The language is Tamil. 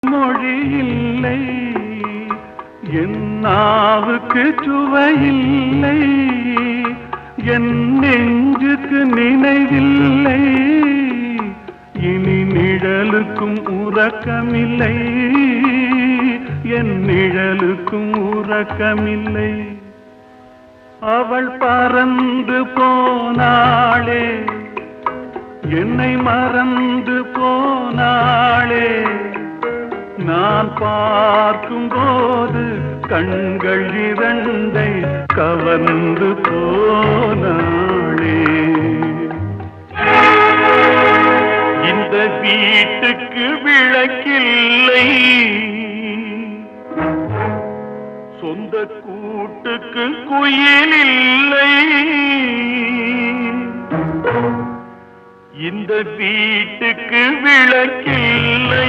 மொழி இல்லை, என் நாவுக்கு சுவையில்லை, என் நெஞ்சுக்கு நினைவில்லை, இனி நிழலுக்கும் உறக்கமில்லை, என் நிழலுக்கும் உறக்கமில்லை. அவள் பறந்து போனாளே, என்னை மறந்து போனாளே, நான் பார்க்கும் போது கண்கள் இரண்டை கவர்ந்து போனாளே. இந்த வீட்டுக்கு விளக்கில்லை, சொந்த கூட்டுக்கு குயில் இல்லை. இந்த வீட்டுக்கு விளக்கில்லை,